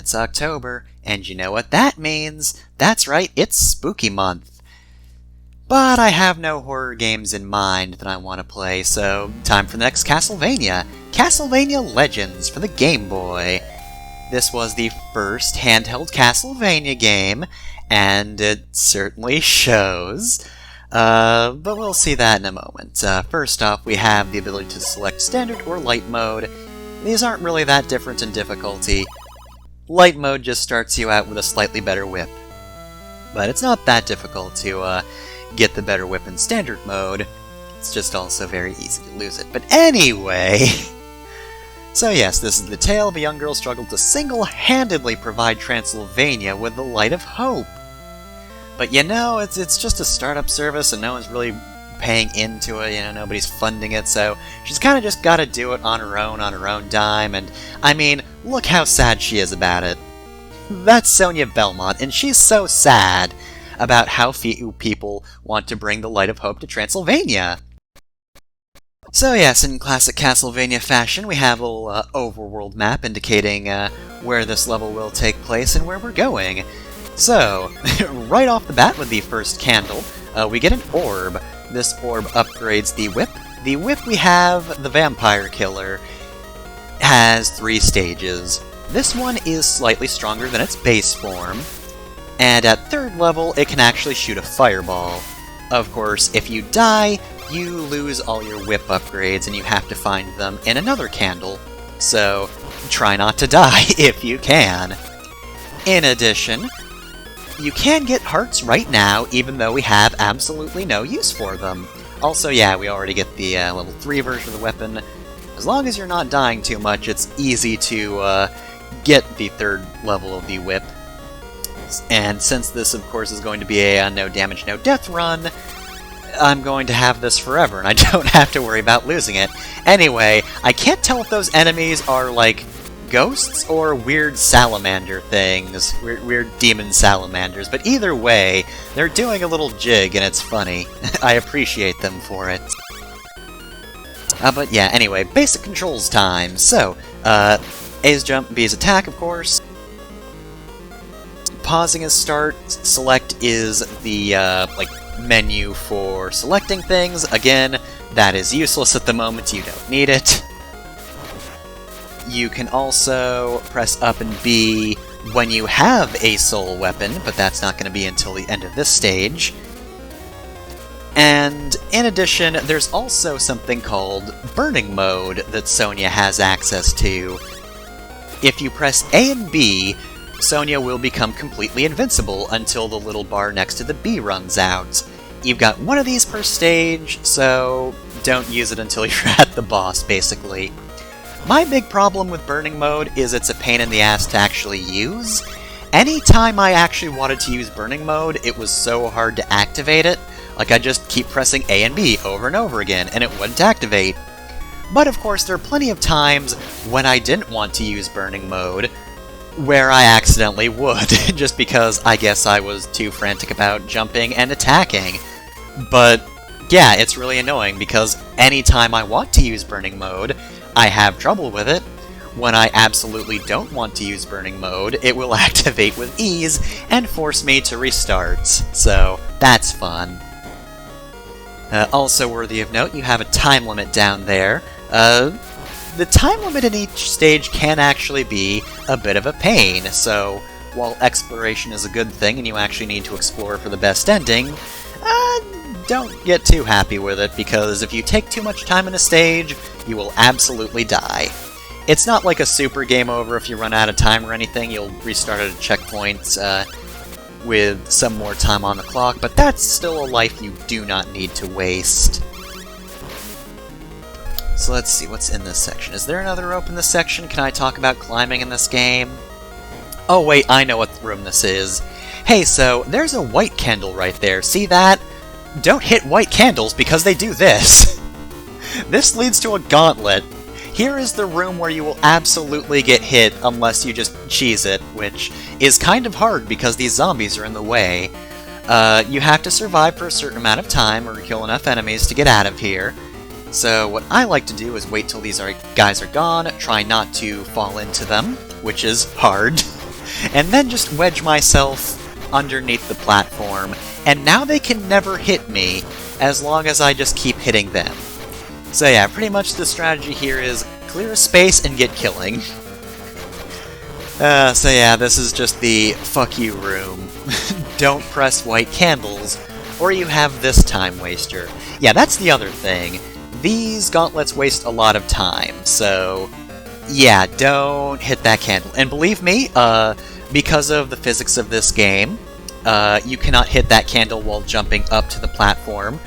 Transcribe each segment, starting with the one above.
It's October, and you know what that means. That's right, it's Spooky Month. But I have no horror games in mind that I want to play, so time for the next Castlevania. Castlevania Legends for the Game Boy. This was the first handheld Castlevania game, and it certainly shows. But we'll see that in a moment. First off, we have the ability to select Standard or Light Mode. These aren't really that different in difficulty. Light Mode just starts you out with a slightly better whip. But it's not that difficult to get the better whip in Standard Mode. It's just also very easy to lose it. But anyway... So yes, this is the tale of a young girl struggled to single-handedly provide Transylvania with the light of hope. But you know, it's just a startup service and no one's really paying into it, nobody's funding it, so she's kind of just gotta do it on her own dime, and I mean, look how sad she is about it. That's Sonia Belmont, and she's so sad about how few people want to bring the light of hope to Transylvania. So yes, in classic Castlevania fashion, we have a little overworld map indicating where this level will take place and where we're going. So, right off the bat with the first candle, we get an orb. This orb upgrades the whip. The whip we have, the Vampire Killer, has 3 stages. This one is slightly stronger than its base form, and at 3rd level, it can actually shoot a fireball. Of course, if you die, you lose all your whip upgrades and you have to find them in another candle, so try not to die if you can. In addition, you can get hearts right now, even though we have absolutely no use for them. Also, yeah, we already get the level 3 version of the weapon. As long as you're not dying too much, it's easy to get the 3rd level of the whip. And since this, of course, is going to be a no damage, no death run, I'm going to have this forever, and I don't have to worry about losing it. Anyway, I can't tell if those enemies are, like, ghosts or weird salamander things. Weird demon salamanders. But either way, they're doing a little jig, and it's funny. I appreciate them for it. But yeah, anyway, basic controls time. So, A's jump, B's attack, of course. Pausing is start, select is the, menu for selecting things. Again, that is useless at the moment, you don't need it. You can also press up and B when you have a soul weapon, but that's not going to be until the end of this stage. And in addition, there's also something called Burning Mode that Sonia has access to. If you press A and B, Sonia will become completely invincible until the little bar next to the B runs out. You've got one of these per stage, so don't use it until you're at the boss, basically. My big problem with Burning Mode is it's a pain in the ass to actually use. Anytime I actually wanted to use Burning Mode, it was so hard to activate it. Like, I just keep pressing A and B over and over again, and it wouldn't activate. But of course, there are plenty of times when I didn't want to use Burning Mode, where I accidentally would, just because I guess I was too frantic about jumping and attacking. But yeah, it's really annoying, because anytime I want to use Burning Mode, I have trouble with it. When I absolutely don't want to use Burning Mode, it will activate with ease and force me to restart. So, that's fun. Also worthy of note, you have a time limit down there. The time limit in each stage can actually be a bit of a pain, so while exploration is a good thing and you actually need to explore for the best ending, don't get too happy with it, because if you take too much time in a stage, you will absolutely die. It's not like a super game over if you run out of time or anything, you'll restart at a checkpoint with some more time on the clock, but that's still a life you do not need to waste. So let's see, what's in this section? Is there another rope in this section? Can I talk about climbing in this game? Oh wait, I know what room this is. Hey, so, there's a white candle right there, see that? Don't hit white candles because they do this! This leads to a gauntlet. Here is the room where you will absolutely get hit unless you just cheese it, which is kind of hard because these zombies are in the way. You have to survive for a certain amount of time or kill enough enemies to get out of here. So what I like to do is wait till these guys are gone, try not to fall into them, which is hard. and then just wedge myself underneath the platform, and now they can never hit me as long as I just keep hitting them. So yeah, pretty much the strategy here is clear a space and get killing. So yeah, this is just the fuck you room. Don't press white candles, or you have this time waster. Yeah, that's the other thing. These gauntlets waste a lot of time, so yeah, don't hit that candle. And believe me, because of the physics of this game, you cannot hit that candle while jumping up to the platform.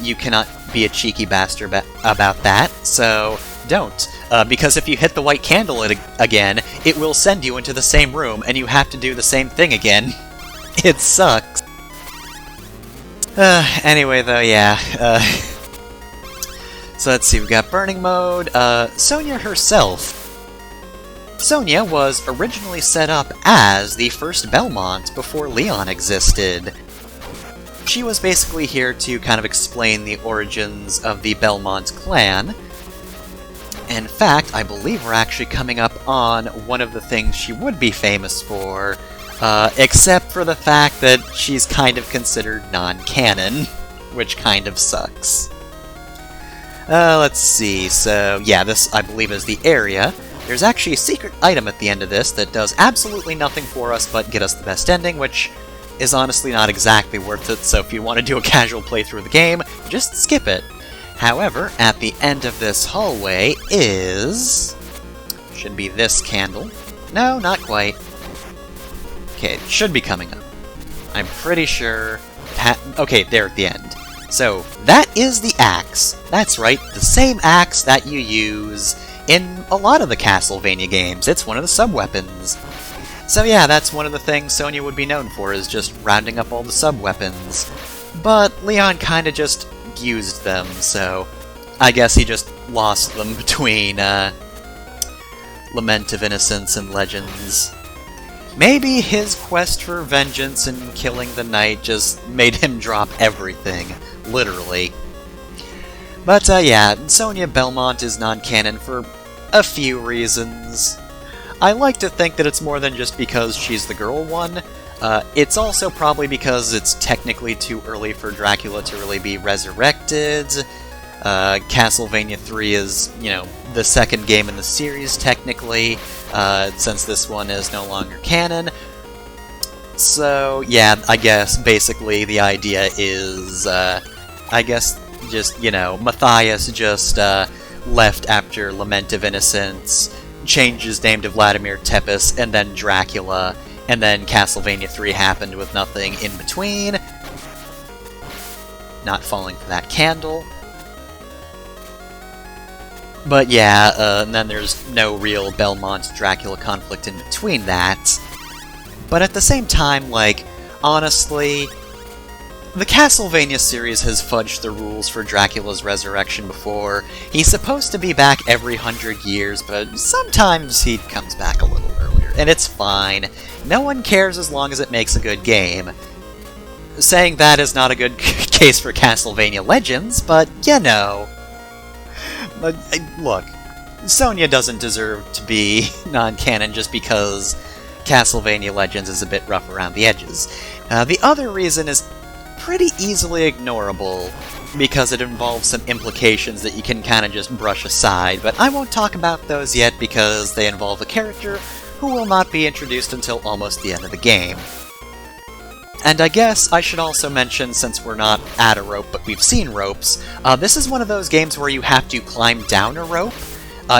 You cannot be a cheeky bastard about that, so don't. Because if you hit the white candle again, it will send you into the same room, and you have to do the same thing again. It sucks. Anyway, though, yeah. So let's see, we've got Burning Mode. Sonia herself. Sonia was originally set up as the first Belmont before Leon existed. She was basically here to kind of explain the origins of the Belmont clan. In fact, I believe we're actually coming up on one of the things she would be famous for, except for the fact that she's kind of considered non-canon, which kind of sucks. Let's see, so yeah, this I believe is the area. There's actually a secret item at the end of this that does absolutely nothing for us but get us the best ending, which is honestly not exactly worth it, so if you want to do a casual playthrough of the game, just skip it. However, at the end of this hallway is... should be this candle. No, not quite. Okay, it should be coming up. I'm pretty sure... okay, there at the end. So, that is the axe. That's right, the same axe that you use in a lot of the Castlevania games. It's one of the sub-weapons. So yeah, that's one of the things Sonia would be known for, is just rounding up all the sub-weapons. But Leon kinda just used them, so I guess he just lost them between Lament of Innocence and Legends. Maybe his quest for vengeance and killing the knight just made him drop everything, literally. But yeah, Sonia Belmont is non-canon for a few reasons. I like to think that it's more than just because she's the girl one. It's also probably because it's technically too early for Dracula to really be resurrected. Castlevania 3 is, you know, the second game in the series, technically, since this one is no longer canon. So, yeah, I guess, basically, the idea is, I guess, just, you know, Matthias just, left after Lament of Innocence, changed his name to Vladimir Tepes, and then Dracula, and then Castlevania 3 happened with nothing in between. Not falling for that candle. But yeah, and then there's no real Belmont-Dracula conflict in between that. But at the same time, like, honestly, the Castlevania series has fudged the rules for Dracula's resurrection before. He's supposed to be back every 100 years, but sometimes he comes back a little earlier, and it's fine. No one cares as long as it makes a good game. Saying that is not a good case for Castlevania Legends, but you know. But look, Sonia doesn't deserve to be non-canon just because Castlevania Legends is a bit rough around the edges. The other reason is pretty easily ignorable, because it involves some implications that you can kind of just brush aside, but I won't talk about those yet because they involve a character who will not be introduced until almost the end of the game. And I guess I should also mention, since we're not at a rope, but we've seen ropes, this is one of those games where you have to climb down a rope.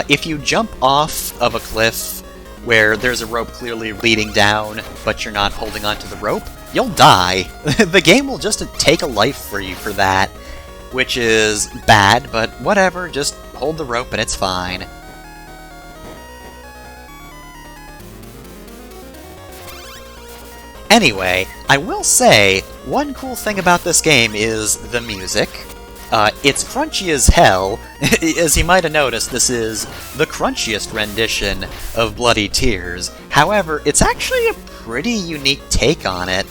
If you jump off of a cliff where there's a rope clearly leading down, but you're not holding onto the rope, you'll die. The game will just take a life for you for that, which is bad, but whatever, just hold the rope and it's fine. Anyway, I will say, one cool thing about this game is the music. It's crunchy as hell. As you might have noticed, this is the crunchiest rendition of Bloody Tears. However, it's actually a pretty unique take on it.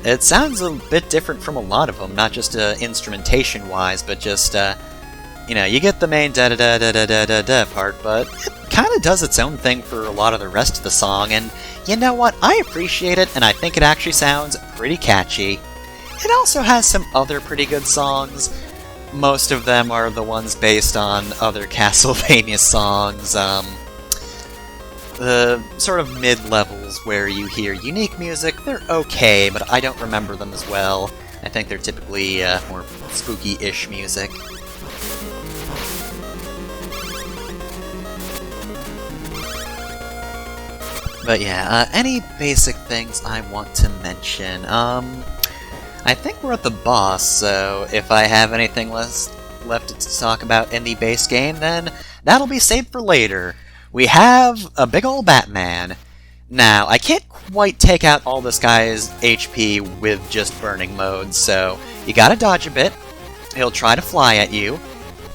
It sounds a bit different from a lot of them, not just instrumentation-wise, but just, you know, you get the main da-da-da-da-da-da-da part, but it kinda does its own thing for a lot of the rest of the song, and you know what? I appreciate it, and I think it actually sounds pretty catchy. It also has some other pretty good songs. Most of them are the ones based on other Castlevania songs, the sort of mid-levels where you hear unique music, they're okay, but I don't remember them as well. I think they're typically more spooky-ish music. But yeah, any basic things I want to mention? I think we're at the boss, so if I have anything left to talk about in the base game, then that'll be saved for later. We have a big ol' Batman. Now, I can't quite take out all this guy's HP with just burning mode, so you gotta dodge a bit. He'll try to fly at you.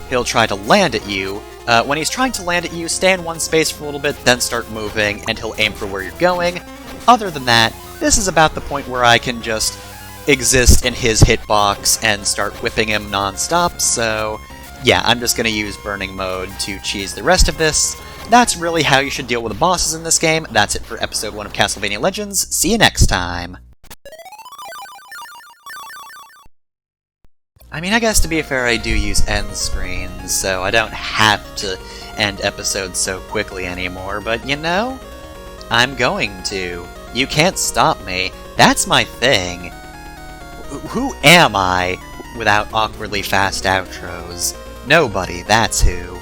He'll try to land at you. When he's trying to land at you, stay in one space for a little bit, then start moving, and he'll aim for where you're going. Other than that, this is about the point where I can just exist in his hitbox and start whipping him non-stop, so yeah, I'm just gonna use burning mode to cheese the rest of this. That's really how you should deal with the bosses in this game. That's it for episode 1 of Castlevania Legends. See you next time! I mean, I guess to be fair, I do use end screens, so I don't have to end episodes so quickly anymore, but you know, I'm going to. You can't stop me. That's my thing. Who am I without awkwardly fast outros? Nobody, that's who.